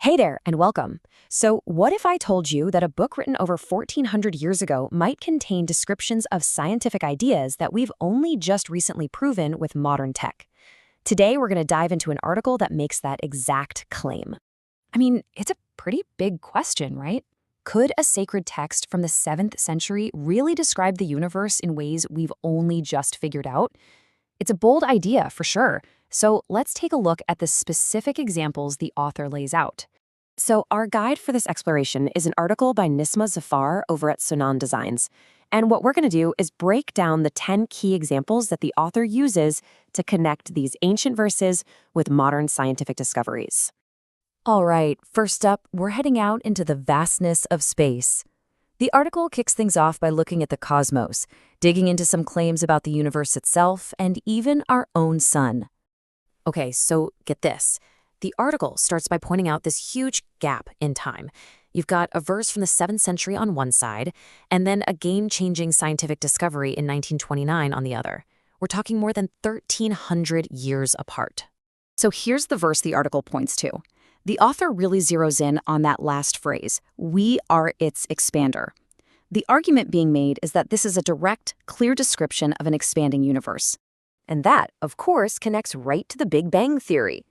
Hey there, and welcome. So, what if I told you that a book written over 1400 years ago might contain descriptions of scientific ideas that we've only just recently proven with modern tech? Today, we're going to dive into an article that makes that exact claim. I mean, it's a pretty big question, right? Could a sacred text from the 7th century really describe the universe in ways we've only just figured out? It's a bold idea, for sure. So let's take a look at the specific examples the author lays out. So our guide for this exploration is an article by Nisma Zafar over at Sonan Designs. And what we're going to do is break down the 10 key examples that the author uses to connect these ancient verses with modern scientific discoveries. All right, first up, we're heading out into the vastness of space. The article kicks things off by looking at the cosmos, digging into some claims about the universe itself and even our own sun. Okay, so get this. The article starts by pointing out this huge gap in time. You've got a verse from the 7th century on one side, and then a game-changing scientific discovery in 1929 on the other. We're talking more than 1,300 years apart. So here's the verse the article points to. The author really zeroes in on that last phrase, "We are its expander." The argument being made is that this is a direct, clear description of an expanding universe. And that, of course, connects right to the Big Bang Theory.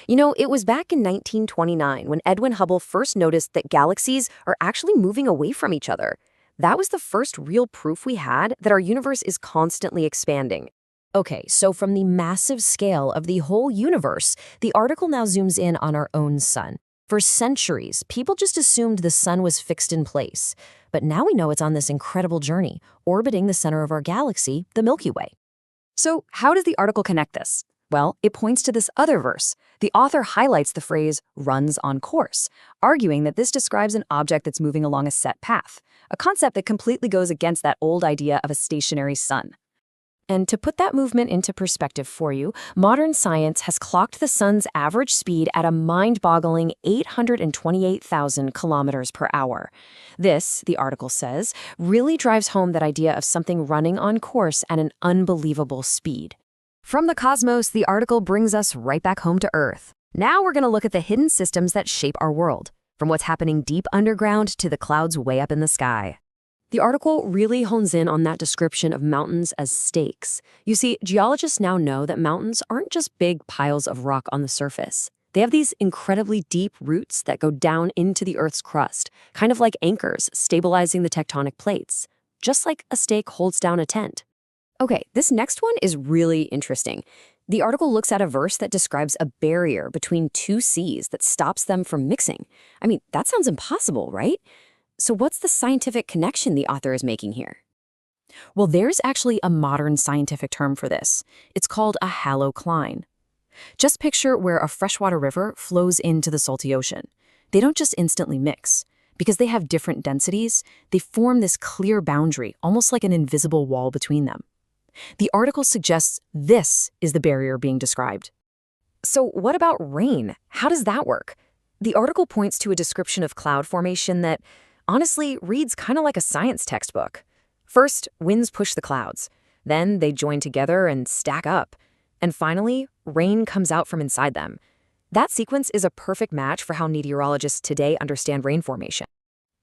You know, it was back in 1929 when Edwin Hubble first noticed that galaxies are actually moving away from each other. That was the first real proof we had that our universe is constantly expanding. Okay, so from the massive scale of the whole universe, the article now zooms in on our own sun. For centuries, people just assumed the sun was fixed in place. But now we know it's on this incredible journey, orbiting the center of our galaxy, the Milky Way. So how does the article connect this? Well, it points to this other verse. The author highlights the phrase, runs on course, arguing that this describes an object that's moving along a set path, a concept that completely goes against that old idea of a stationary sun. And to put that movement into perspective for you, modern science has clocked the sun's average speed at a mind-boggling 828,000 kilometers per hour. This, the article says, really drives home that idea of something running on course at an unbelievable speed. From the cosmos, the article brings us right back home to Earth. Now we're going to look at the hidden systems that shape our world, from what's happening deep underground to the clouds way up in the sky. The article really hones in on that description of mountains as stakes. You see, geologists now know that mountains aren't just big piles of rock on the surface. They have these incredibly deep roots that go down into the Earth's crust, kind of like anchors stabilizing the tectonic plates, just like a stake holds down a tent. Okay, this next one is really interesting. The article looks at a verse that describes a barrier between two seas that stops them from mixing. I mean, that sounds impossible, right? So what's the scientific connection the author is making here? Well, there's actually a modern scientific term for this. It's called a halocline. Just picture where a freshwater river flows into the salty ocean. They don't just instantly mix. Because they have different densities, they form this clear boundary, almost like an invisible wall between them. The article suggests this is the barrier being described. So what about rain? How does that work? The article points to a description of cloud formation that honestly reads kind of like a science textbook. First, winds push the clouds. Then they join together and stack up. And finally, rain comes out from inside them. That sequence is a perfect match for how meteorologists today understand rain formation.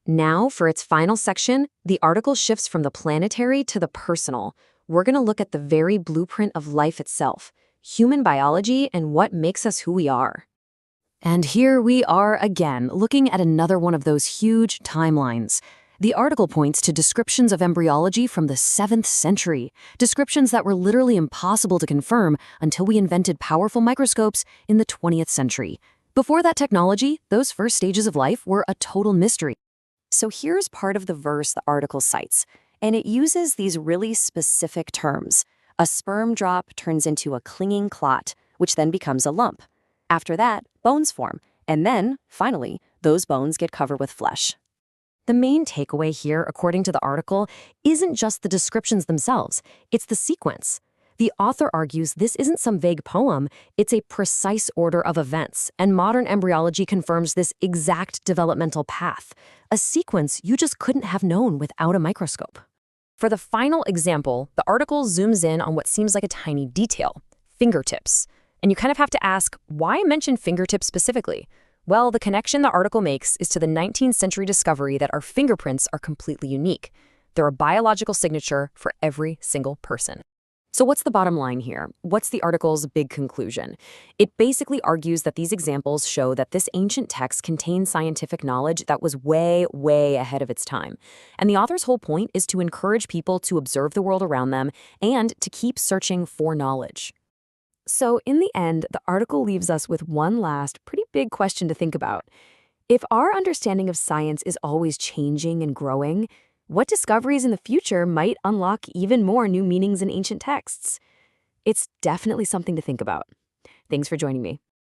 Now, for its final section, the article shifts from the planetary to the personal. We're going to look at the very blueprint of life itself, human biology and what makes us who we are. And here we are again, looking at another one of those huge timelines. The article points to descriptions of embryology from the 7th century, descriptions that were literally impossible to confirm until we invented powerful microscopes in the 20th century. Before that technology, those first stages of life were a total mystery. So here's part of the verse the article cites, and it uses these really specific terms. A sperm drop turns into a clinging clot, which then becomes a lump. After that, bones form, and then, finally, those bones get covered with flesh. The main takeaway here, according to the article, isn't just the descriptions themselves, it's the sequence. The author argues this isn't some vague poem, it's a precise order of events, and modern embryology confirms this exact developmental path, a sequence you just couldn't have known without a microscope. For the final example, the article zooms in on what seems like a tiny detail, fingertips. And you kind of have to ask, why mention fingertips specifically? Well, the connection the article makes is to the 19th century discovery that our fingerprints are completely unique. They're a biological signature for every single person. So what's the bottom line here? What's the article's big conclusion? It basically argues that these examples show that this ancient text contains scientific knowledge that was way, way ahead of its time. And the author's whole point is to encourage people to observe the world around them and to keep searching for knowledge. So in the end, the article leaves us with one last, pretty big question to think about. If our understanding of science is always changing and growing, what discoveries in the future might unlock even more new meanings in ancient texts? It's definitely something to think about. Thanks for joining me.